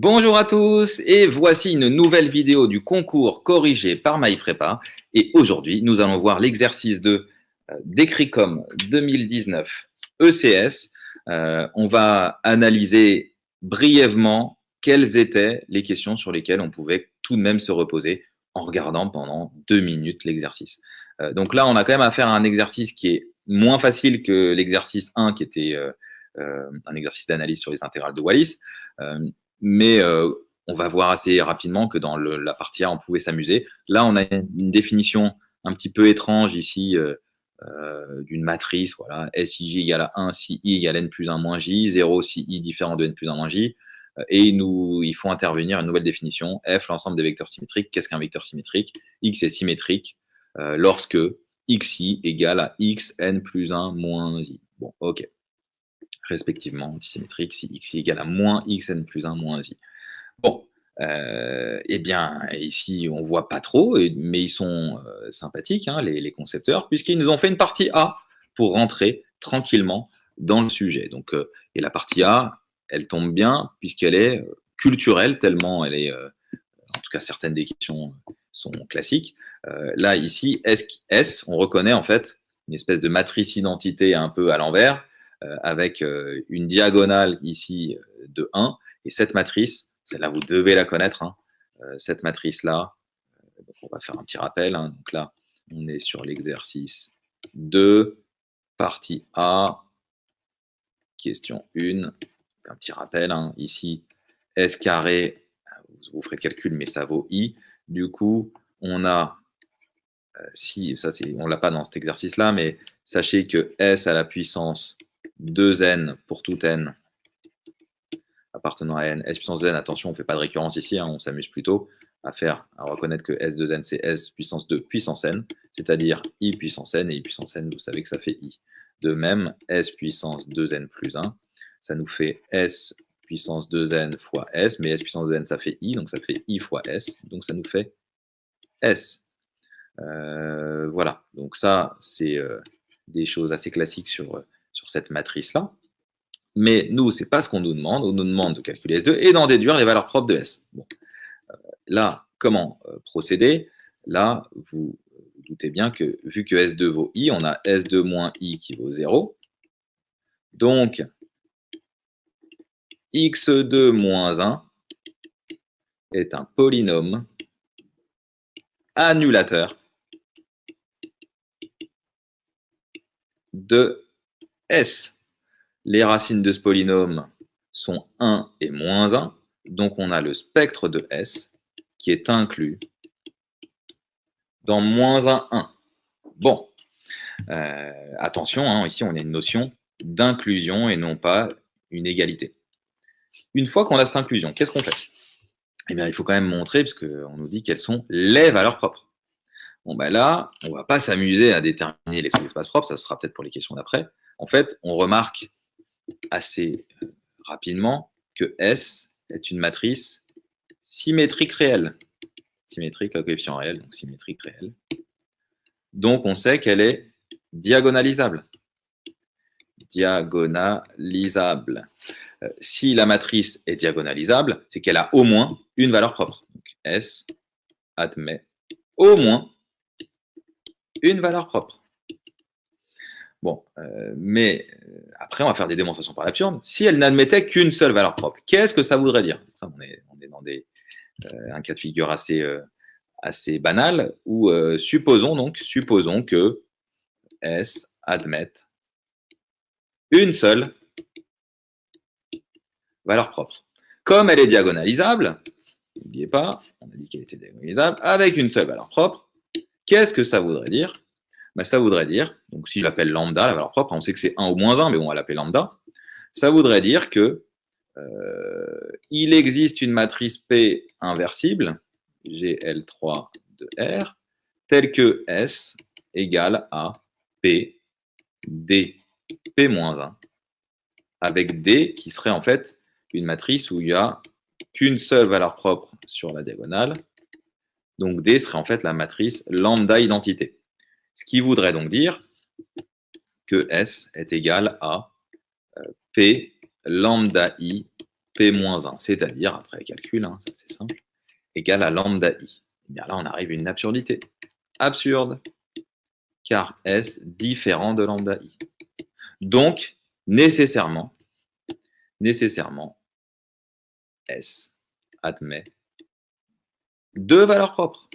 Bonjour à tous et voici une nouvelle vidéo du concours corrigé par MyPrépa et aujourd'hui nous allons voir l'exercice de d'Ecricom 2019 ECS. On va analyser brièvement quelles étaient les questions sur lesquelles on pouvait tout de même se reposer en regardant pendant 2 minutes l'exercice. Donc là on a quand même à faire un exercice qui est moins facile que l'exercice 1 qui était un exercice d'analyse sur les intégrales de Wallis. Mais on va voir assez rapidement que dans la partie A, on pouvait s'amuser. Là, on a une définition un petit peu étrange ici d'une matrice. Voilà, SIJ égale à 1 si I égale N plus 1 moins J, 0 si I différent de N plus 1 moins J. Et il faut intervenir une nouvelle définition. F, l'ensemble des vecteurs symétriques. Qu'est-ce qu'un vecteur symétrique? X est symétrique lorsque XI égale à XN plus 1 moins I. Bon, ok. Respectivement antisymétrique si xi égale à moins xn plus 1 moins i. Bon, eh bien, ici, on ne voit pas trop, mais ils sont sympathiques, hein, les concepteurs, puisqu'ils nous ont fait une partie A pour rentrer tranquillement dans le sujet. Donc, et la partie A, elle tombe bien, puisqu'elle est culturelle, tellement elle est, en tout cas, certaines des questions sont classiques. Là, ici, S, on reconnaît en fait une espèce de matrice identité un peu à l'envers, avec une diagonale ici de 1. Et cette matrice, celle-là, vous devez la connaître. Hein, cette matrice-là, on va faire un petit rappel. Hein, donc là, on est sur l'exercice 2, partie A, question 1. Un petit rappel. Hein, ici, S carré, vous ferez le calcul, mais ça vaut I. Du coup, on a, si, ça, on ne l'a pas dans cet exercice-là, mais sachez que S à la puissance 2n pour tout n appartenant à n, s puissance 2n, attention, on ne fait pas de récurrence ici, hein, on s'amuse plutôt à reconnaître que s2n, c'est s puissance 2 puissance n, c'est-à-dire i puissance n, et i puissance n, vous savez que ça fait i. De même, s puissance 2n plus 1, ça nous fait s puissance 2n fois s, mais s puissance 2n, ça fait i, donc ça fait i fois s, donc ça nous fait s. Voilà, donc ça, c'est des choses assez classiques sur cette matrice-là. Mais nous, ce n'est pas ce qu'on nous demande. On nous demande de calculer S2 et d'en déduire les valeurs propres de S. Bon. Là, comment procéder? Là, vous vous doutez bien que vu que S2 vaut I, on a S2 moins I qui vaut 0. Donc, X2 moins 1 est un polynôme annulateur de S. Les racines de ce polynôme sont 1 et moins 1, donc on a le spectre de S qui est inclus dans moins 1, 1. Bon, attention, hein, ici on a une notion d'inclusion et non pas une égalité. Une fois qu'on a cette inclusion, qu'est-ce qu'on fait? Eh bien, il faut quand même montrer, parce qu'on nous dit quelles sont les valeurs propres. Bon, ben là, on ne va pas s'amuser à déterminer les sous-espaces propres, ça sera peut-être pour les questions d'après. En fait, on remarque assez rapidement que S est une matrice symétrique réelle. Symétrique à coefficient réel, donc symétrique réelle. Donc on sait qu'elle est diagonalisable. Diagonalisable. Si la matrice est diagonalisable, c'est qu'elle a au moins une valeur propre. Donc S admet au moins une valeur propre. Bon, mais après, on va faire des démonstrations par l'absurde. Si elle n'admettait qu'une seule valeur propre, qu'est-ce que ça voudrait dire? Ça, on est dans un cas de figure assez banal, où supposons que S admette une seule valeur propre. Comme elle est diagonalisable, n'oubliez pas, on a dit qu'elle était diagonalisable, avec une seule valeur propre, qu'est-ce que ça voudrait dire? Ben, ça voudrait dire, donc si je l'appelle lambda, la valeur propre, on sait que c'est 1 ou moins 1, mais bon, on va l'appeler lambda, ça voudrait dire que il existe une matrice P inversible, GL3 de R, telle que S égale à P D P-1, avec D qui serait en fait une matrice où il n'y a qu'une seule valeur propre sur la diagonale. Donc D serait en fait la matrice lambda identité. Ce qui voudrait donc dire que S est égal à P lambda I P-1, c'est-à-dire, après calcul, hein, ça c'est simple, égale à lambda I. Et bien là, on arrive à une absurdité. Absurde, car S différent de lambda I. Donc, nécessairement, S admet deux valeurs propres.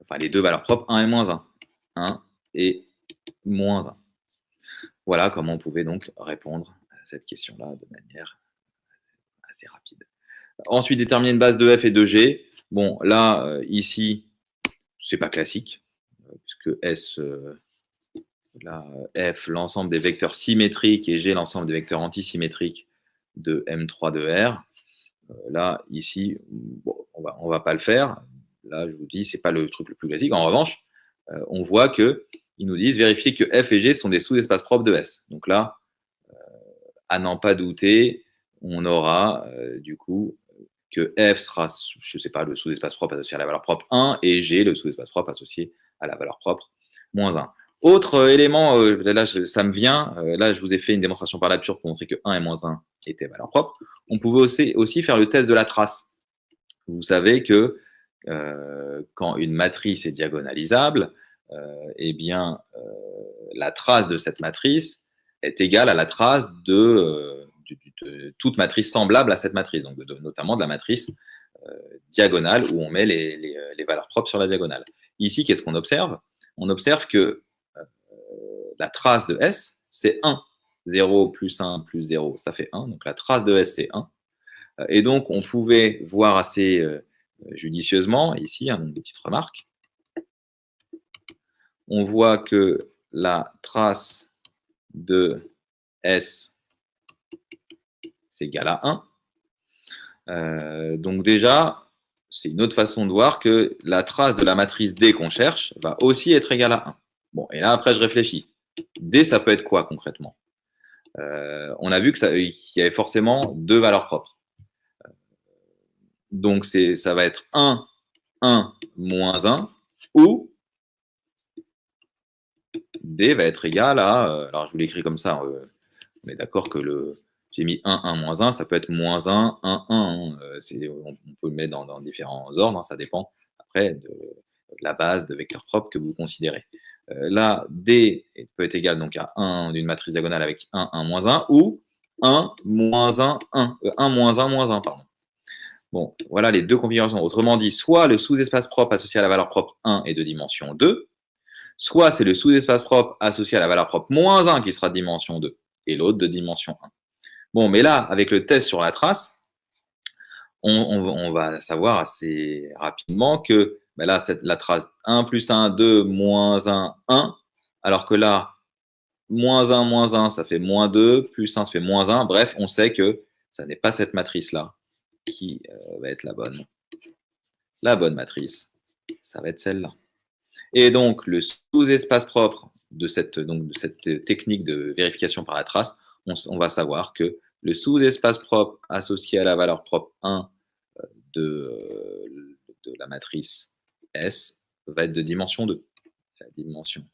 Enfin, les deux valeurs propres, 1 et moins 1. 1 et moins 1. Voilà comment on pouvait donc répondre à cette question-là de manière assez rapide. Ensuite, déterminer une base de f et de g. Bon, là, ici, c'est pas classique, puisque S, là, f, l'ensemble des vecteurs symétriques, et g, l'ensemble des vecteurs antisymétriques de M3 de R. Là, ici, bon, on va pas le faire. Là, je vous dis, c'est pas le truc le plus classique. En revanche, on voit que ils nous disent vérifier que f et g sont des sous-espaces propres de S. Donc là, à n'en pas douter, on aura du coup que f sera, je ne sais pas, le sous-espace propre associé à la valeur propre 1 et g, le sous-espace propre associé à la valeur propre moins 1. Autre élément, là ça me vient, là je vous ai fait une démonstration par l'absurde pour montrer que 1 et moins 1 étaient valeurs propres. On pouvait aussi faire le test de la trace. Vous savez que quand une matrice est diagonalisable, eh bien, la trace de cette matrice est égale à la trace de toute matrice semblable à cette matrice, donc notamment de la matrice diagonale où on met les valeurs propres sur la diagonale. Ici, qu'est-ce qu'on observe? On observe que la trace de S, c'est 1. 0 plus 1 plus 0, ça fait 1. Donc la trace de S, c'est 1. Et donc, on pouvait voir assez judicieusement, ici, hein, des petites remarques, on voit que la trace de S, c'est égal à 1. Donc déjà, c'est une autre façon de voir que la trace de la matrice D qu'on cherche va aussi être égale à 1. Bon, et là, après, je réfléchis. D, ça peut être quoi concrètement? On a vu qu'il y avait forcément deux valeurs propres. Donc, ça va être 1, 1, moins 1, ou D va être égal à... alors, je vous l'écris comme ça. On est d'accord que j'ai mis 1, 1, moins 1, ça peut être moins 1, 1, 1. Hein. On peut le mettre dans différents ordres, hein, ça dépend après de la base de vecteurs propres que vous considérez. Là, D peut être égal donc à 1 d'une matrice diagonale avec 1, 1, moins 1, ou 1, moins 1, 1. 1, moins 1, moins 1, pardon. Bon, voilà les deux configurations. Autrement dit, soit le sous-espace propre associé à la valeur propre 1 est de dimension 2, soit c'est le sous-espace propre associé à la valeur propre moins 1 qui sera de dimension 2, et l'autre de dimension 1. Bon, mais là, avec le test sur la trace, on va savoir assez rapidement que ben là, la trace 1 plus 1, 2, moins 1, 1, alors que là, moins 1, ça fait moins 2, plus 1, ça fait moins 1. Bref, on sait que ça n'est pas cette matrice-là qui va être la bonne. La bonne matrice, ça va être celle-là. Et donc, le sous-espace propre de cette technique de vérification par la trace, on va savoir que le sous-espace propre associé à la valeur propre 1 de la matrice S va être de dimension 2. La dimension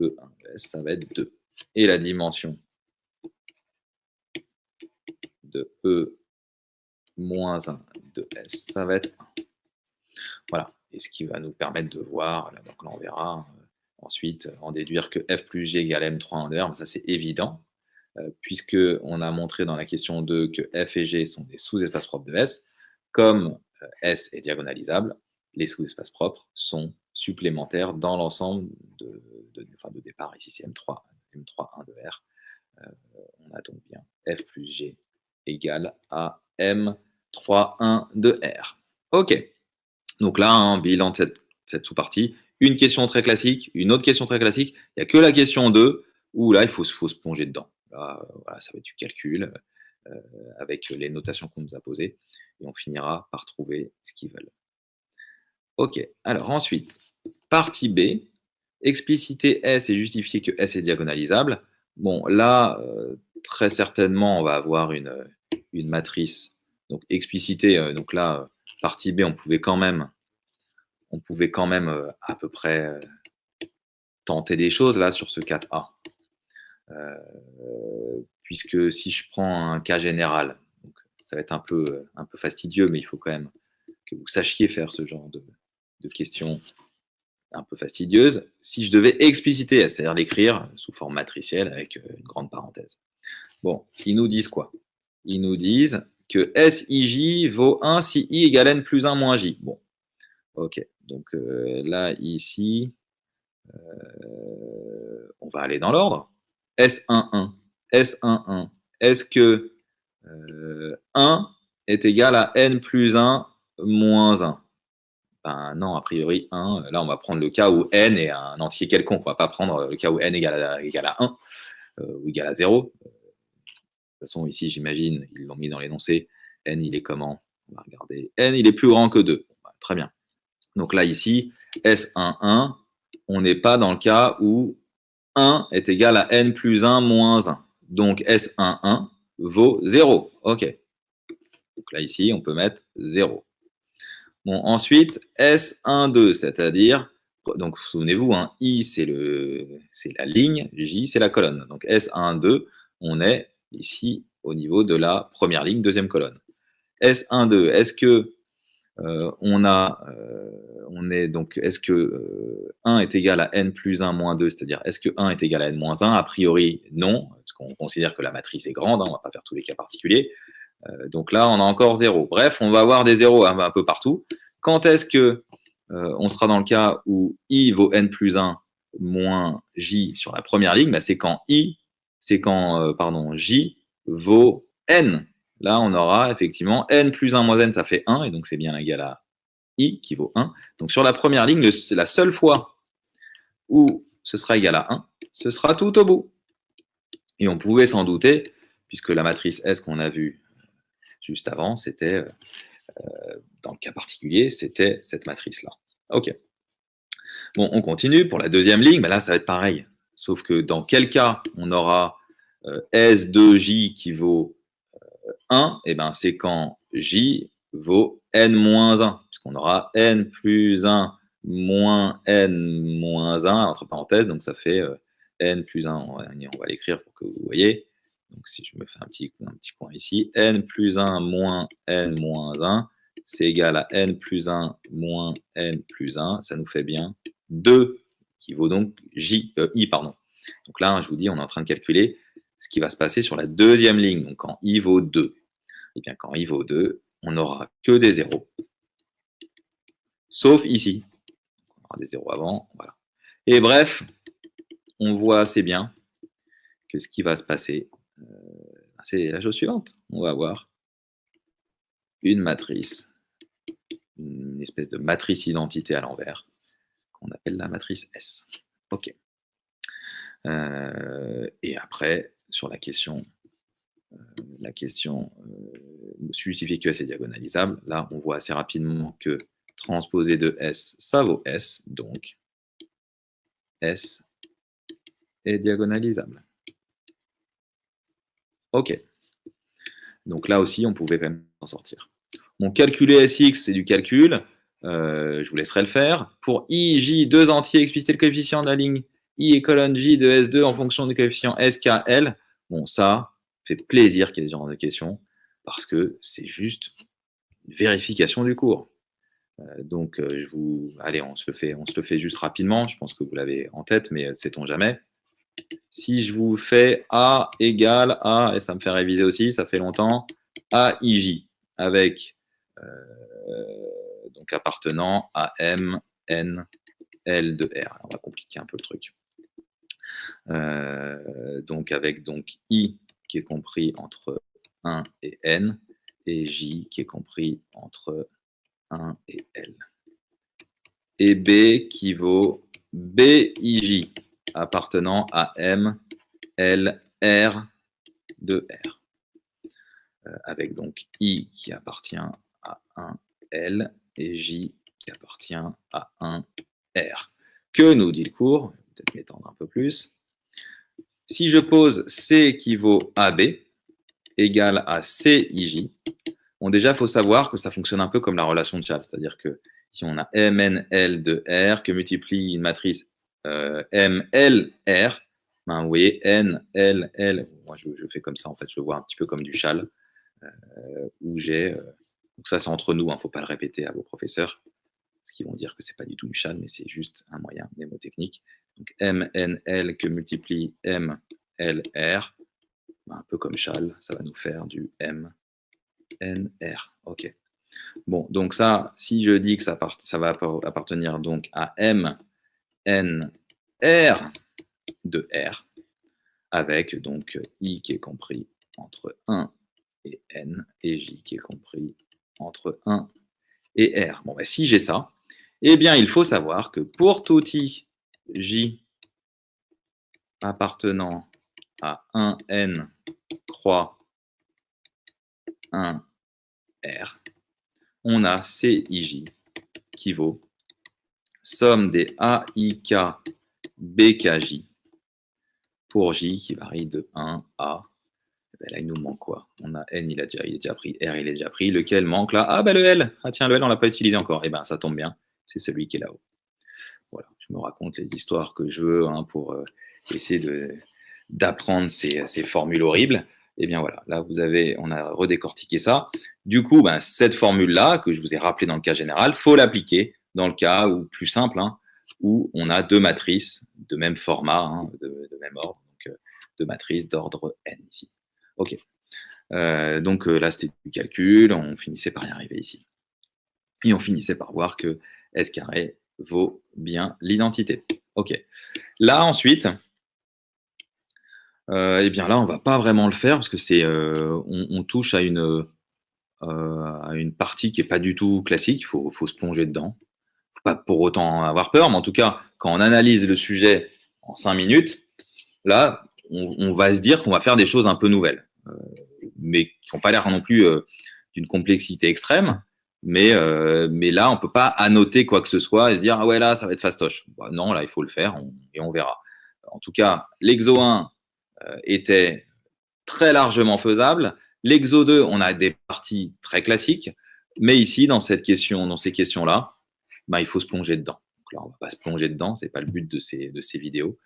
E1 de S, ça va être 2. Et la dimension de E moins 1 de S, ça va être 1. Voilà. Et ce qui va nous permettre de voir, donc là on verra ensuite en déduire que F plus G égale M3 en R, ça c'est évident, puisqu'on a montré dans la question 2 que F et G sont des sous-espaces propres de S. Comme S est diagonalisable, les sous-espaces propres sont supplémentaires dans l'ensemble de départ. Ici c'est M3, M3, 1 de R. On a donc bien F plus G égale à M3, 1 de R. OK. Donc là, un bilan de cette sous-partie. Une question très classique, une autre question très classique. Il n'y a que la question 2 où là, il faut se plonger dedans. Là, voilà, ça va être du calcul avec les notations qu'on nous a posées. Et on finira par trouver ce qu'ils veulent. OK. Alors ensuite, partie B. Expliciter S et justifier que S est diagonalisable. Bon, là, très certainement, on va avoir une matrice. Donc expliciter, donc là, partie B, on pouvait quand même à peu près tenter des choses là sur ce 4A. Puisque si je prends un cas général, ça va être un peu fastidieux, mais il faut quand même que vous sachiez faire ce genre de questions un peu fastidieuses. Si je devais expliciter, c'est-à-dire l'écrire sous forme matricielle avec une grande parenthèse. Bon, ils nous disent quoi? Ils nous disent que SIJ vaut 1 si I égale N plus 1 moins J. Bon, ok. Donc là, ici, on va aller dans l'ordre. S11, S11, est-ce que 1 est égal à N plus 1 moins 1? Ben non, a priori 1. Là, on va prendre le cas où N est un entier quelconque. On ne va pas prendre le cas où N égale à 1 ou égale à 0. De toute façon, ici, j'imagine, ils l'ont mis dans l'énoncé. N, il est comment? On va regarder. N, il est plus grand que 2. Très bien. Donc là, ici, S11, on n'est pas dans le cas où 1 est égal à N plus 1 moins 1. Donc S11 vaut 0. OK. Donc là, ici, on peut mettre 0. Bon, ensuite, S12, c'est-à-dire, donc souvenez-vous, hein, I, c'est la ligne, J, c'est la colonne. Donc S12, on est ici au niveau de la première ligne, deuxième colonne. S12, est-ce que est-ce que 1 est égal à N plus 1 moins 2, c'est-à-dire est-ce que 1 est égal à N moins 1? A priori, non, parce qu'on considère que la matrice est grande, hein, on ne va pas faire tous les cas particuliers. Donc là, on a encore 0. Bref, on va avoir des zéros un peu partout. Quand est-ce que on sera dans le cas où I vaut N plus 1 moins J sur la première ligne? C'est quand J vaut N. Là, on aura effectivement N plus 1 moins N, ça fait 1, et donc c'est bien égal à I qui vaut 1. Donc sur la première ligne, la seule fois où ce sera égal à 1, ce sera tout au bout. Et on pouvait s'en douter, puisque la matrice S qu'on a vue juste avant, c'était, dans le cas particulier, c'était cette matrice-là. OK. Bon, on continue. Pour la deuxième ligne, là, ça va être pareil. Sauf que dans quel cas on aura S de J qui vaut 1? C'est quand J vaut N-1, puisqu'on aura N plus 1 moins N moins 1, entre parenthèses, donc ça fait N plus 1, on va l'écrire pour que vous voyez. Donc si je me fais un petit coin ici, N plus 1 moins N moins 1, c'est égal à N plus 1 moins N plus 1, ça nous fait bien 2, qui vaut donc I, pardon. Donc là, je vous dis, on est en train de calculer ce qui va se passer sur la deuxième ligne, donc quand I vaut 2. Et bien quand I vaut 2, on n'aura que des zéros, sauf ici. On aura des zéros avant, voilà. Et bref, on voit assez bien que ce qui va se passer, c'est la chose suivante. On va avoir une matrice, une espèce de matrice identité à l'envers, qu'on appelle la matrice S. OK. Et après, sur la question justifie que S est diagonalisable, là, on voit assez rapidement que transposé de S, ça vaut S, donc S est diagonalisable. OK. Donc là aussi, on pouvait quand même s'en sortir. Bon, calculer SX, c'est du calcul. Je vous laisserai le faire. Pour I, J, deux entiers, expliciter le coefficient de la ligne I et colonne J de S2 en fonction du coefficient SK, L. Bon, ça fait plaisir qu'il y ait ce genre de questions, parce que c'est juste une vérification du cours. Donc, allez, on se le fait juste rapidement. Je pense que vous l'avez en tête, mais sait-on jamais. Si je vous fais A égale A, et ça me fait réviser aussi, ça fait longtemps, AIJ, avec donc appartenant à M, N, L de R. On va compliquer un peu le truc. Donc avec I qui est compris entre 1 et N, et J qui est compris entre 1 et L. Et B qui vaut BIJ, appartenant à M, L, R de R. Avec donc I qui appartient à 1 L et J qui appartient à 1 R. Que nous dit le cours? Je vais peut-être m'étendre un peu plus. Si je pose C qui vaut AB égale à CIJ, bon, déjà, il faut savoir que ça fonctionne un peu comme la relation de Chaves, c'est-à-dire que si on a MNL de R que multiplie une matrice MLR, vous voyez, N, L, L, moi je fais comme ça, en fait, je le vois un petit peu comme du châle. où j'ai... donc ça, c'est entre nous, il ne faut pas le répéter à vos professeurs, parce qu'ils vont dire que ce n'est pas du tout du CHAL, mais c'est juste un moyen mnémotechnique. Donc MNL que multiplie MLR, un peu comme CHAL, ça va nous faire du MNR. OK. Bon, donc ça, si je dis que ça va appartenir donc à MNR de R, avec donc I qui est compris entre 1 et N, et J qui est compris entre 1 et R. Bon, ben, si j'ai ça, eh bien, il faut savoir que pour tout I, J appartenant à 1N croix 1R, on a CIJ qui vaut somme des AIK BKJ pour J qui varie de 1 à... Ben là, il nous manque quoi? On a N, il est déjà pris, R, il est déjà pris. Lequel manque là? Ah, ben le L. Ah tiens, le L, on ne l'a pas utilisé encore. Eh bien, ça tombe bien, c'est celui qui est là-haut. Voilà, je me raconte les histoires que je veux pour essayer d'apprendre ces formules horribles. Eh bien voilà, là, on a redécortiqué ça. Du coup, ben, cette formule-là, que je vous ai rappelée dans le cas général, il faut l'appliquer dans le cas où, plus simple, où on a deux matrices de même format, de même ordre, donc deux matrices d'ordre n ici. OK. Donc là, c'était du calcul, on finissait par y arriver ici. Et on finissait par voir que S carré vaut bien l'identité. OK. Là, ensuite, eh bien là, on ne va pas vraiment le faire parce que on touche à une partie qui n'est pas du tout classique. Il faut se plonger dedans. Pas pour autant avoir peur, mais en tout cas, quand on analyse le sujet en 5 minutes, là, on va se dire qu'on va faire des choses un peu nouvelles, mais qui n'ont pas l'air non plus d'une complexité extrême. Mais là, on ne peut pas annoter quoi que ce soit et se dire « Ah ouais, là, ça va être fastoche ». Bah, non, là, il faut le faire et on verra. En tout cas, l'exo 1 était très largement faisable. L'exo 2, on a des parties très classiques. Mais ici, dans ces questions-là, bah, il faut se plonger dedans. Donc là, on ne va pas se plonger dedans, ce n'est pas le but de ces vidéos.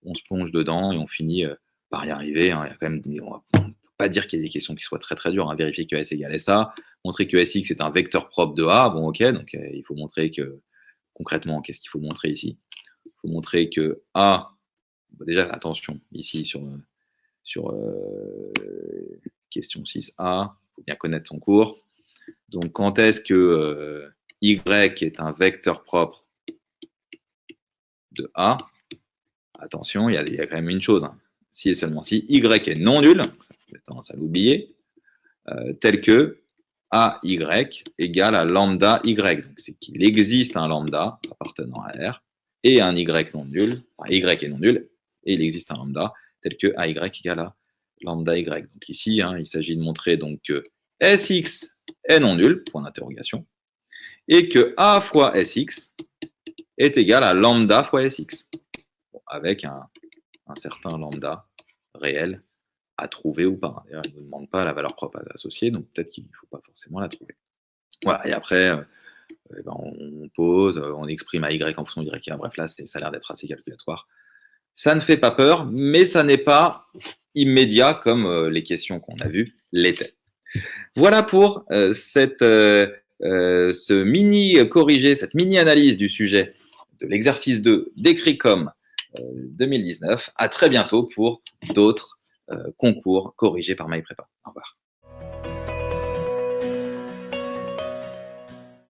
On se plonge dedans et on finit par y arriver. Il y a quand même on ne peut pas dire qu'il y a des questions qui soient très très dures. Vérifier que S égale SA, montrer que SX est un vecteur propre de A. Bon, ok, donc il faut montrer que, concrètement, qu'est-ce qu'il faut montrer ici? Il faut montrer que A, déjà, attention, ici sur question 6A, il faut bien connaître son cours. Donc, quand est-ce que Y est un vecteur propre de A? Attention, il y a quand même une chose. Si et seulement si Y est non nul, ça fait tendance à l'oublier, tel que AY égale à lambda Y. Donc, c'est qu'il existe un lambda appartenant à R et un Y non nul, enfin, Y est non nul, et il existe un lambda tel que AY égale à lambda Y. Donc ici, il s'agit de montrer donc, que SX est non nul, point d'interrogation, et que A fois SX est égal à lambda fois SX, avec un certain lambda réel à trouver ou pas. D'ailleurs, il ne nous demande pas la valeur propre associée, donc peut-être qu'il ne faut pas forcément la trouver. Voilà, et après, on pose, on exprime à Y en fonction de Y. Bref, là, ça a l'air d'être assez calculatoire. Ça ne fait pas peur, mais ça n'est pas immédiat comme les questions qu'on a vues l'étaient. Voilà pour ce mini corrigé, cette mini analyse du sujet de l'exercice 2 décrit comme 2019. À très bientôt pour d'autres concours corrigés par MyPrépa. Au revoir.